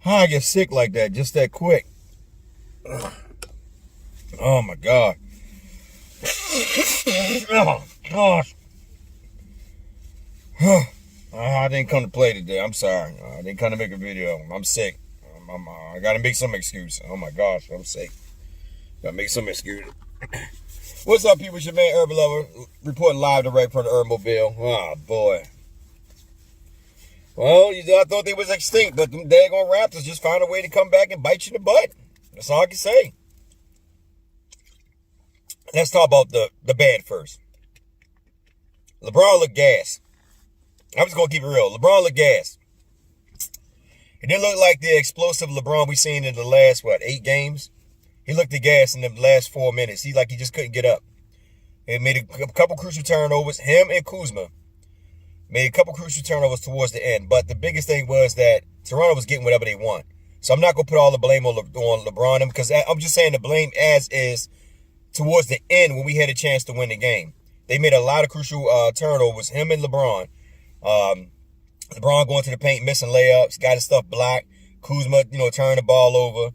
How I get sick like that, just that quick. Oh my God. Oh gosh. I didn't come to play today. I'm sorry. I didn't come to make a video. I'm sick. I gotta make some excuse. Oh my gosh, I'm sick. Gotta make some excuse. What's up, people? It's your man, Urban Lover, reporting live direct from the Urban Mobile. Oh boy. Well, I thought they was extinct, but them daggone Raptors just found a way to come back and bite you in the butt. That's all I can say. Let's talk about the bad first. LeBron looked gas. I'm just going to keep it real. LeBron looked gas. It didn't look like the explosive LeBron we seen in the last, 8 games? He looked the gas in the last 4 minutes. He just couldn't get up. He made a couple crucial turnovers. Him and Kuzma made a couple crucial turnovers towards the end. But the biggest thing was that Toronto was getting whatever they want. So I'm not going to put all the blame on LeBron because I'm just saying the blame as is towards the end when we had a chance to win the game. They made a lot of crucial turnovers. Him and LeBron. LeBron going to the paint, missing layups, got his stuff blocked. Kuzma, turning the ball over,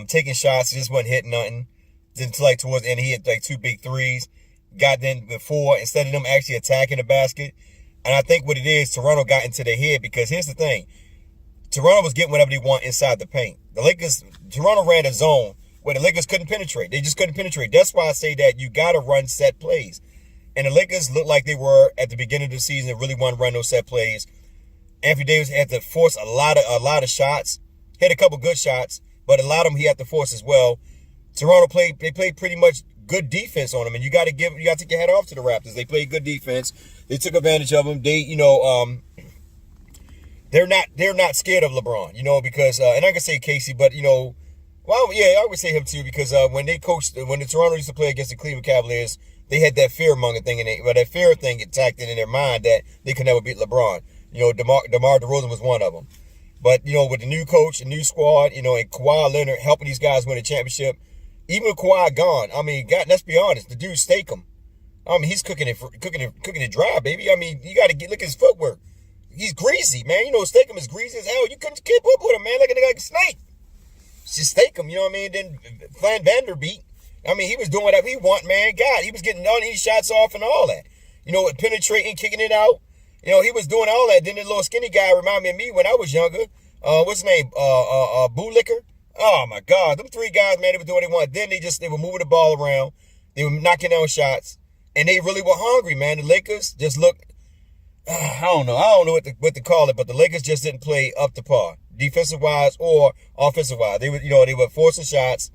taking shots, just wasn't hitting nothing. Then towards the end, he hit 2 big threes. Got them before instead of them actually attacking the basket. And I think what it is, Toronto got into their head because here's the thing. Toronto was getting whatever they want inside the paint. Toronto ran a zone where the Lakers couldn't penetrate. They just couldn't penetrate. That's why I say that you got to run set plays. And the Lakers looked like they were at the beginning of the season. They really wanted to run those set plays. Anthony Davis had to force a lot of shots. Hit a couple good shots, but a lot of them he had to force as well. Toronto played pretty much good defense on them, and you got to take your hat off to the Raptors. They played good defense. They took advantage of them. They're not scared of LeBron, because and I can say Casey, but I would say him too because when the Toronto used to play against the Cleveland Cavaliers, they had that fear-monger thing that fear thing attacked in their mind that they could never beat LeBron. DeMar DeRozan was one of them. But, with the new coach, the new squad, and Kawhi Leonard helping these guys win a championship, even with Kawhi gone, God, let's be honest, the dude Siakam, he's cooking it dry, baby. You got to look at his footwork. He's greasy, man. Siakam is greasy as hell. You couldn't keep up with him, man, like a snake. It's just Siakam, Then VanVleet, he was doing whatever he want, man. God, he was getting all these shots off and all that. Penetrating, kicking it out. He was doing all that. Then the little skinny guy reminded me of me when I was younger. What's his name? Licker. Oh my God, them 3 guys, man, they were doing what they wanted. Then they were moving the ball around. They were knocking down shots, and they really were hungry, man. The Lakers just looked. I don't know what to call it, but the Lakers just didn't play up to par, defensive wise or offensive wise. They were forcing shots.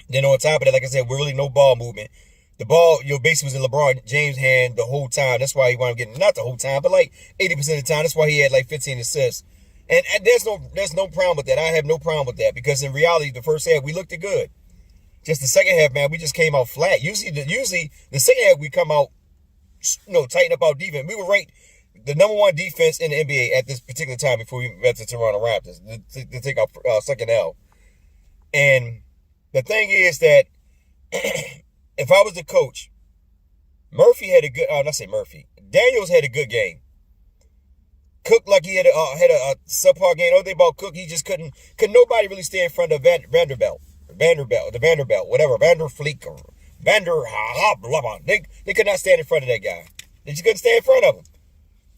Then on top of that, like I said, really no ball movement. The ball, basically was in LeBron James' hand the whole time. That's why he wound up getting, not the whole time, but like 80% of the time. That's why he had like 15 assists. And there's no problem with that. I have no problem with that because in reality, the first half, we looked good. Just the second half, man, we just came out flat. Usually the second half, we come out, tighten up our defense. We were ranked the number 1 defense in the NBA at this particular time before we met the Toronto Raptors to take our second L. And the thing is that if I was the coach, Daniels had a good game. Cook, like he had a subpar game. Other thing about Cook, he just couldn't nobody really stay in front of Vanderbilt, whatever, VanVleet or they could not stand in front of that guy. They just couldn't stand in front of him.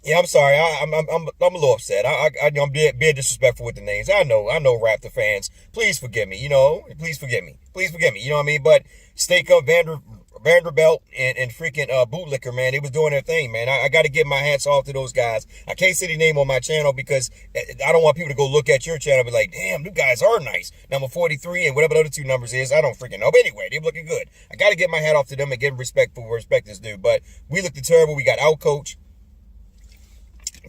Yeah, I'm sorry. I'm a little upset. I'm being disrespectful with the names. I know, Raptor fans. Please forgive me. Please forgive me. You know what I mean? But Siakam, Vanderbilt, and freaking Bootlicker, man, they was doing their thing, man. I got to give my hats off to those guys. I can't say the name on my channel because I don't want people to go look at your channel and be like, damn, you guys are nice. Number 43 and whatever the other 2 numbers is, I don't freaking know. But anyway, they're looking good. I got to give my hat off to them and give respect for where respect is due. But we looked terrible. We got outcoached.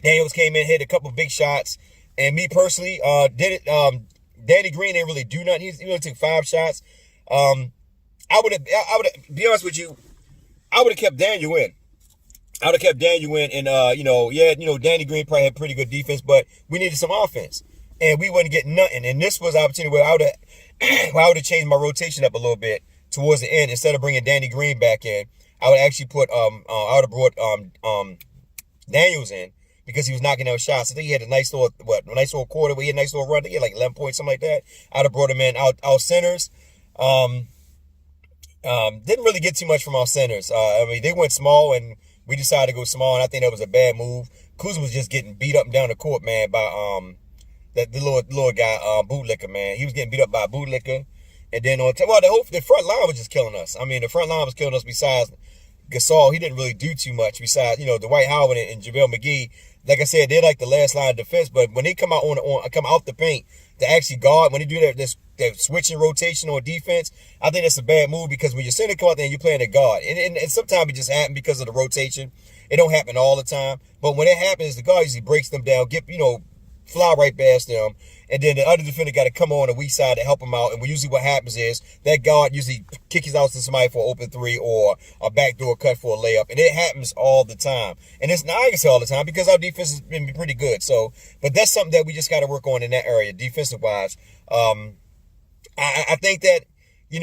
Daniels came in, hit a couple big shots, and me personally did it. Danny Green didn't really do nothing. He only took 5 shots. I would have, be honest with you, I would have kept Daniel in. I would have kept Daniel in, and Danny Green probably had pretty good defense, but we needed some offense, and we wouldn't get nothing. And this was an opportunity where I would have changed my rotation up a little bit towards the end. Instead of bringing Danny Green back in, I would actually put I would have brought Daniels in. because he was knocking out shots. I think he had a nice little quarter where he had a nice little run. He had like 11 points, something like that. I'd have brought him in. Our centers, didn't really get too much from our centers. I mean, they went small, and we decided to go small, and I think that was a bad move. Kuzma was just getting beat up and down the court, man, by the little guy, bootlicker, man. He was getting beat up by a bootlicker. And then the front line was just killing us. I mean, the front line was killing us besides Gasol. He didn't really do too much besides, Dwight Howard and JaVale McGee. Like I said, they're like the last line of defense, but when they come out come out the paint to actually guard, when they do that switching rotation on defense, I think that's a bad move, because when your center come out there and you're playing a guard, and sometimes it just happens because of the rotation. It don't happen all the time, but when it happens, the guard usually breaks them down, fly right past them, and then the other defender got to come on the weak side to help him out. And usually what happens is that guard usually kicks out to somebody for an open three or a backdoor cut for a layup, and it happens all the time. And it's not, I can say all the time, because our defense has been pretty good. So, but that's something that we just got to work on in that area, defensive wise. I think that, I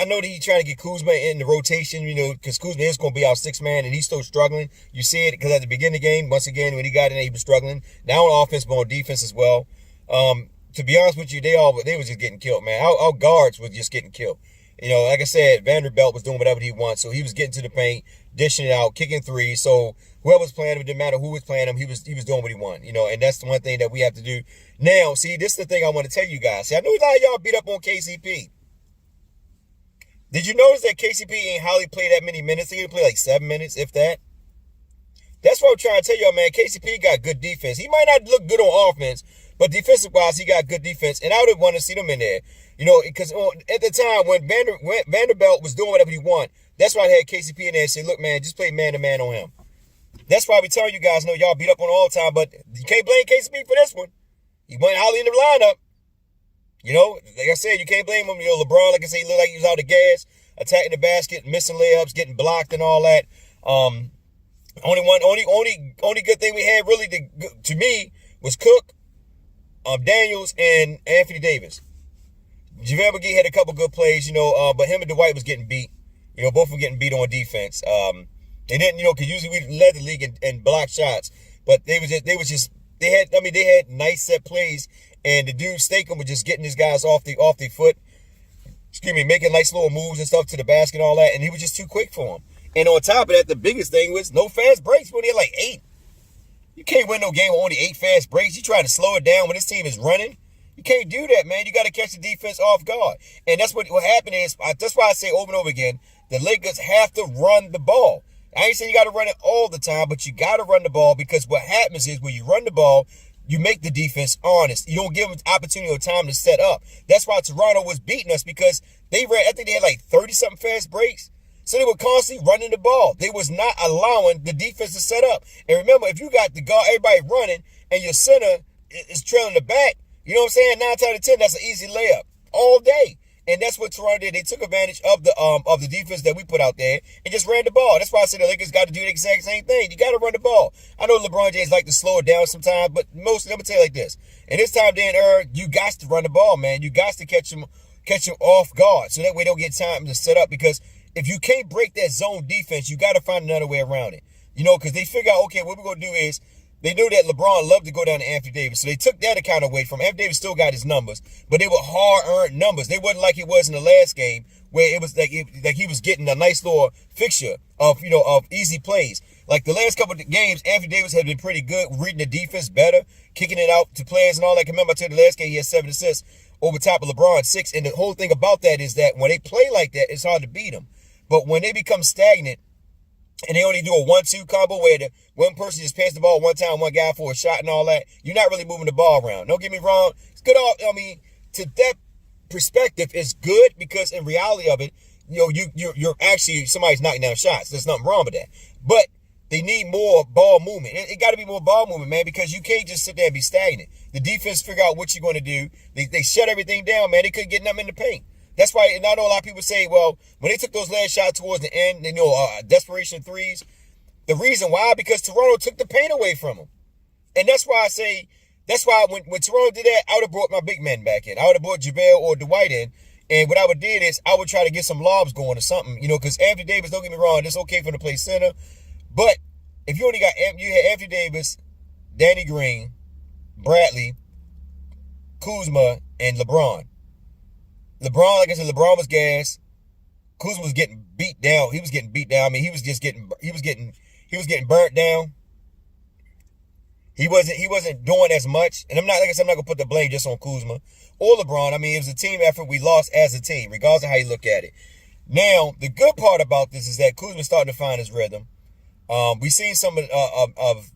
know that he's trying to get Kuzma in the rotation, because Kuzma is going to be our sixth man, and he's still struggling. You see it because at the beginning of the game, once again, when he got in there, he was struggling. Now on offense, but on defense as well. To be honest with you, they were just getting killed, man. Our guards were just getting killed. Like I said, VanVleet was doing whatever he wants, so he was getting to the paint, dishing it out, kicking threes. So whoever was playing him, it didn't matter who was playing him, he was doing what he wanted. And that's the one thing that we have to do. Now, see, this is the thing I want to tell you guys. See, I know a lot of y'all beat up on KCP. Did you notice that KCP ain't hardly played that many minutes? He played like 7 minutes, if that. That's what I'm trying to tell y'all, man. KCP got good defense. He might not look good on offense, but defensive-wise, he got good defense. And I would want to see them in there. Because at the time when Vanderbilt was doing whatever he wanted, that's why I had KCP in there and say, look, man, just play man-to-man on him. That's why we tell you guys, y'all beat up on him all the time, but you can't blame KCP for this one. He went hardly in the lineup. Like I said, you can't blame him. LeBron, like I said, he looked like he was out of gas, attacking the basket, missing layups, getting blocked and all that. Only good thing we had really to me was Cook, Daniels, and Anthony Davis. JaVale McGee had a couple good plays, but him and Dwight was getting beat. Both were getting beat on defense. And then, because usually we led the league in block shots, but they had nice set plays. And the dude Stakem was just getting his guys off the foot, making nice little moves and stuff to the basket and all that, and he was just too quick for him. And on top of that, the biggest thing was no fast breaks when they had like 8. You can't win no game with only 8 fast breaks. You try to slow it down when this team is running. You can't do that, man. You got to catch the defense off guard. And that's what happened is, that's why I say over and over again, the Lakers have to run the ball. I ain't saying you got to run it all the time, but you got to run the ball, because what happens is when you run the ball, you make the defense honest. You don't give them opportunity or time to set up. That's why Toronto was beating us, because I think they had like 30-something fast breaks. So they were constantly running the ball. They was not allowing the defense to set up. And remember, if you got the guard, everybody running, and your center is trailing the back, you know what I'm saying? 9 times out of 10, that's an easy layup all day. And that's what Toronto did. They took advantage of the defense that we put out there and just ran the ball. That's why I said the Lakers got to do the exact same thing. You got to run the ball. I know LeBron James like to slow it down sometimes, but mostly, let me tell you like this. And this time, Dan you got to run the ball, man. You got to catch him off guard, so that way they don't get time to set up. Because if you can't break that zone defense, you got to find another way around it. Because they figure out, okay, what we're going to do is, they knew that LeBron loved to go down to Anthony Davis, so they took that account away from him. Anthony Davis still got his numbers, but they were hard-earned numbers. They wasn't like it was in the last game, where it was like he was getting a nice little fixture of easy plays. Like the last couple of games, Anthony Davis had been pretty good, reading the defense better, kicking it out to players and all that. Remember, I told you the last game he had 7 assists over top of LeBron, 6. And the whole thing about that is that when they play like that, it's hard to beat them. But when they become stagnant, and they only do a 1-2 combo where the one person just passes the ball one time, one guy for a shot and all that, you're not really moving the ball around. Don't get me wrong. It's good. To that perspective, it's good, because in reality of it, you're actually, somebody's knocking down shots. There's nothing wrong with that. But they need more ball movement. It got to be more ball movement, man, because you can't just sit there and be stagnant. The defense figure out what you're going to do. They shut everything down, man. They couldn't get nothing in the paint. That's why, and I know a lot of people say, well, when they took those last shots towards the end, desperation threes, the reason why, because Toronto took the paint away from them. And that's why I say, when Toronto did that, I would have brought my big men back in. I would have brought JaVale or Dwight in. And what I would did is I would try to get some lobs going or something, because Anthony Davis, don't get me wrong, it's okay for him to play center. But if you only got, you had Anthony Davis, Danny Green, Bradley, Kuzma, and LeBron. LeBron, like I said, LeBron was gas. Kuzma was getting beat down. He was getting beat down. I mean, he was getting burnt down. He wasn't doing as much. And I'm not gonna put the blame just on Kuzma or LeBron. I mean, it was a team effort. We lost as a team, regardless of how you look at it. Now, the good part about this is that Kuzma's starting to find his rhythm. We seen some of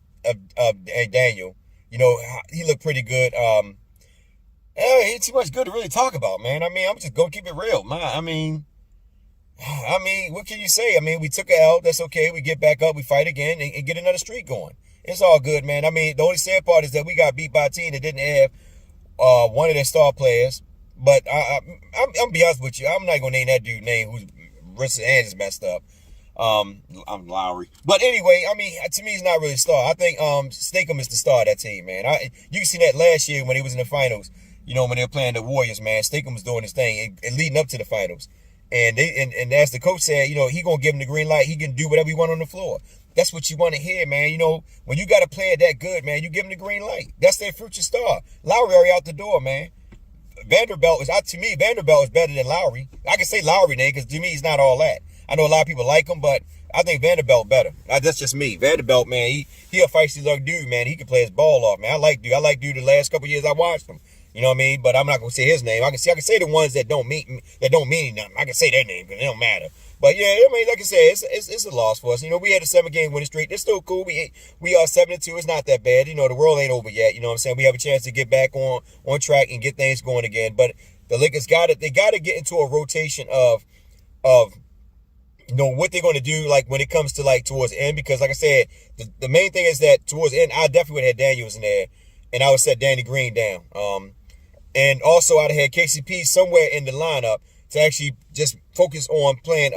Daniel. You know, he looked pretty good. Ain't too much good to really talk about, man. I mean, I'm just gonna keep it real. I mean, what can you say? I mean, we took an L. That's okay. We get back up. We fight again and get another streak going. It's all good, man. I mean, the only sad part is that we got beat by a team that didn't have one of their star players. But I'm be honest with you. I'm not going to name that dude's name whose wrist and hands is messed up. I'm Lowry. But anyway, I mean, to me, he's not really a star. I think Siakam is the star of that team, man. You can see that last year when he was in the finals, you know, when they were playing the Warriors, man. Siakam was doing his thing and leading up to the finals. And as the coach said, you know, he going to give him the green light. He can do whatever he want on the floor. That's what you want to hear, man. You know, when you got a player that good, man, you give him the green light. That's their future star. Lowry already out the door, man. Vanderbilt is better than Lowry. I can say Lowry name because to me he's not all that. I know a lot of people like him, but I think Vanderbilt better. That's just me. Vanderbilt, man, he a feisty little dude, man. He can play his ball off, man. I like dude the last couple of years I watched him. You know what I mean? But I'm not gonna say his name. I can say the ones that don't mean nothing. I can say their name because it don't matter. But yeah, I mean, like I said, it's a loss for us. You know, we had a 7-game winning streak. It's still cool. We are 7-2. It's not that bad. You know, the world ain't over yet. You know what I'm saying? We have a chance to get back on track and get things going again. But the Lakers gotta get into a rotation of you know what they're gonna do like when it comes to like towards the end. Because like I said, the main thing is that towards the end, I definitely would have had Daniels in there, and I would set Danny Green down. And also I'd have had KCP somewhere in the lineup to actually just focus on playing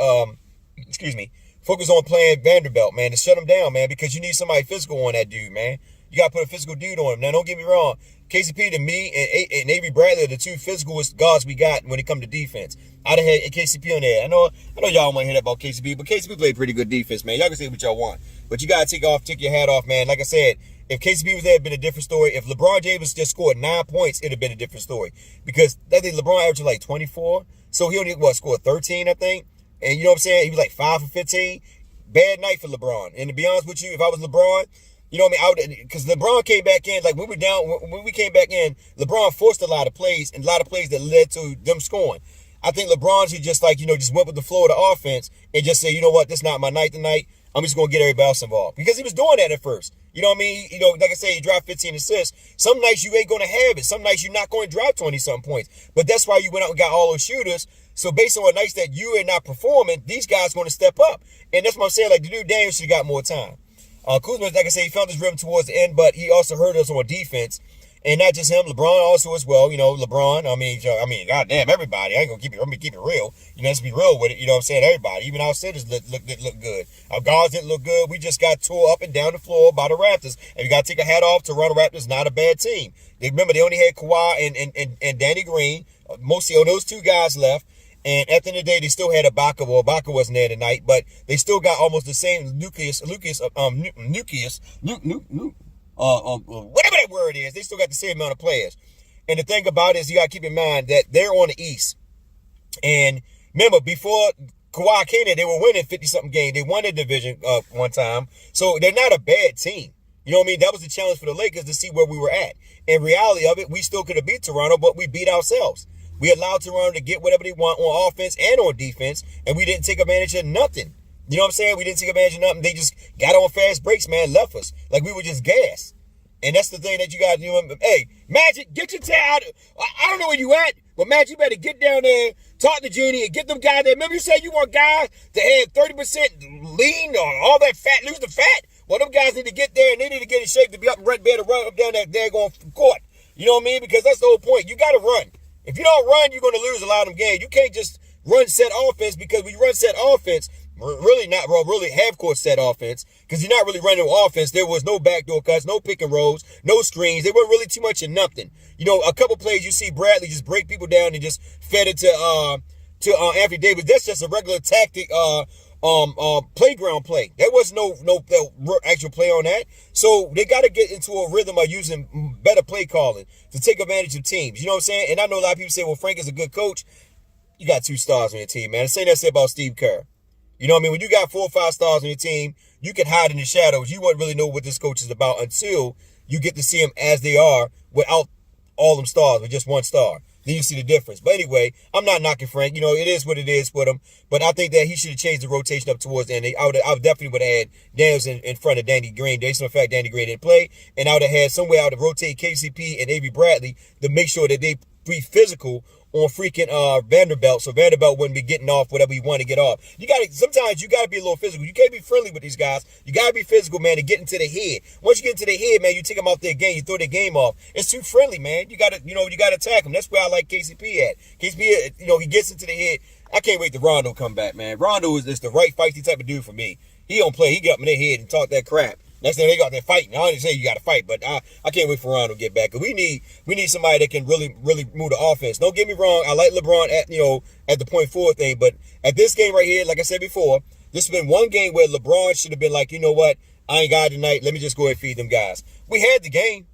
Vanderbilt, man, to shut him down, man, because you need somebody physical on that dude, man. You got to put a physical dude on him. Now, don't get me wrong. KCP to me and Avery Bradley are the two physicalest guards we got when it comes to defense. I'd have had KCP on there. I know y'all want to hear that about KCP, but KCP played pretty good defense, man. Y'all can say what y'all want. But you got to take your hat off, man. Like I said, if KCP was there, it'd been a different story. If LeBron James just scored 9 points, it'd have been a different story. Because I think LeBron averaged like 24. So he only, scored 13, I think. And you know what I'm saying? He was like 5 for 15. Bad night for LeBron. And to be honest with you, if I was LeBron, you know what I mean? Because LeBron came back in, like when we came back in, LeBron forced a lot of plays that led to them scoring. I think LeBron should just just went with the flow of the offense and just say, you know what, this is not my night tonight. I'm just going to get everybody else involved. Because he was doing that at first. You know what I mean? You know, like I say, he dropped 15 assists. Some nights you ain't going to have it. Some nights you're not going to drop 20-something points. But that's why you went out and got all those shooters. So based on nights that you are not performing, these guys going to step up. And that's what I'm saying. Like, the dude Daniel should have got more time. Kuzma, like I say, he found his rhythm towards the end, but he also hurt us on defense. And not just him, LeBron also as well. You know, LeBron, I mean, goddamn, everybody. I ain't gonna keep it real. You know, let's be real with it. You know what I'm saying? Everybody, even our centers look good. Our guards didn't look good. We just got tore up and down the floor by the Raptors. And we gotta take a hat off to Toronto Raptors. Not a bad team. Remember, they only had Kawhi and Danny Green. Mostly on those two guys left. And at the end of the day, they still had Ibaka. Well, Ibaka wasn't there tonight, but they still got almost the same nucleus, whatever that word is. They still got the same amount of players. And the thing about it is you got to keep in mind that they're on the East. And remember, before Kawhi came in, they were winning 50-something games. They won the division one time. So they're not a bad team. You know what I mean? That was the challenge for the Lakers to see where we were at. In reality of it, we still could have beat Toronto, but we beat ourselves. We allowed Toronto to get whatever they want on offense and on defense, and we didn't take advantage of nothing. You know what I'm saying? We didn't take advantage of nothing. They just got on fast breaks, man, left us. Like we were just gas. And that's the thing that you got to do. Hey, Magic, get your tail out. I don't know where you at, but Magic, you better get down there, talk to Genie, and get them guys there. Remember you said you want guys to have 30% lean or all that fat, lose the fat? Well, them guys need to get there, and they need to get in shape to be up and ready to run up down that daggone court. You know what I mean? Because that's the whole point. You got to run. If you don't run, you're going to lose a lot of them games. You can't just run set offense because when you run set offense, really half-court set offense, because you're not really running offense. There was no backdoor cuts, no pick and rolls, no screens. There wasn't really too much of nothing. You know, a couple plays you see Bradley just break people down and just fed it to Anthony Davis. That's just a regular tactic playground play. There was no actual play on that. So they got to get into a rhythm of using better play calling to take advantage of teams. You know what I'm saying? And I know a lot of people say, well, Frank is a good coach. You got 2 stars on your team, man. The same that's said about Steve Kerr. You know what I mean? When you got 4 or 5 stars on your team, you can hide in the shadows. You won't really know what this coach is about until you get to see them as they are without all them stars, with just 1 star. Then you see the difference. But anyway, I'm not knocking Frank. You know, it is what it is with him. But I think that he should have changed the rotation up towards the end. I definitely would have had Daniels in front of Danny Green. Based on the fact Danny Green didn't play. And I would have had somewhere I would have rotated KCP and Avery Bradley to make sure that they be physical on freaking Vanderbilt, so Vanderbilt wouldn't be getting off whatever you want to get off. Sometimes you gotta be a little physical. You can't be friendly with these guys. You gotta be physical, man, to get into the head. Once you get into the head, man, you take them off their game, you throw their game off. It's too friendly, man. You gotta attack them. That's where I like KCP at. KCP, he gets into the head. I can't wait till Rondo come back, man. Rondo is the right feisty type of dude for me. He don't play. He get up in their head and talk that crap. Next thing they got there fighting. I don't even say you got to fight, but I can't wait for Rondo to get back. Cause we need somebody that can really move the offense. Don't get me wrong. I like LeBron at the point forward thing, but at this game right here, like I said before, this has been one game where LeBron should have been like, you know what, I ain't got it tonight. Let me just go ahead and feed them guys. We had the game.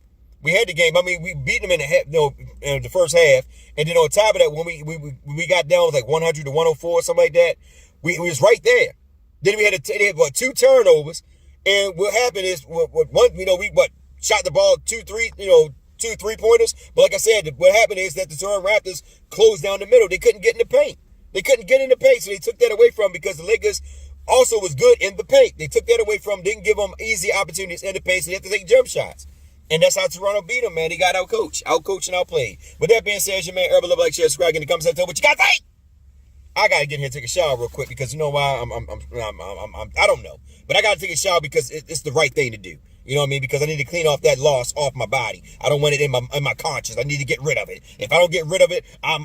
I mean, we beat them in in the first half, and then on top of that, when we got down with like 100 to 104 or something like that, we was right there. Then we had 2 turnovers. And what happened is, we shot the ball 2 3-pointers. But like I said, what happened is that the Toronto Raptors closed down the middle. They couldn't get in the paint. So they took that away from them because the Lakers also was good in the paint. They took that away from them, didn't give them easy opportunities in the paint, so they had to take jump shots. And that's how Toronto beat them, man. They got outcoached and outplayed. With that being said, it's your man, Urban Love, like, share, subscribe, in the comments, tell what you got to say. I gotta get in here and take a shower real quick because you know why? I don't know, but I gotta take a shower because it's the right thing to do. You know what I mean? Because I need to clean off that loss off my body. I don't want it in my conscience. I need to get rid of it. If I don't get rid of it, I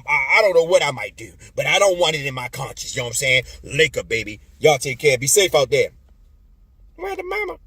don't know what I might do, but I don't want it in my conscience. You know what I'm saying? Laker, baby. Y'all take care. Be safe out there. Where the mama?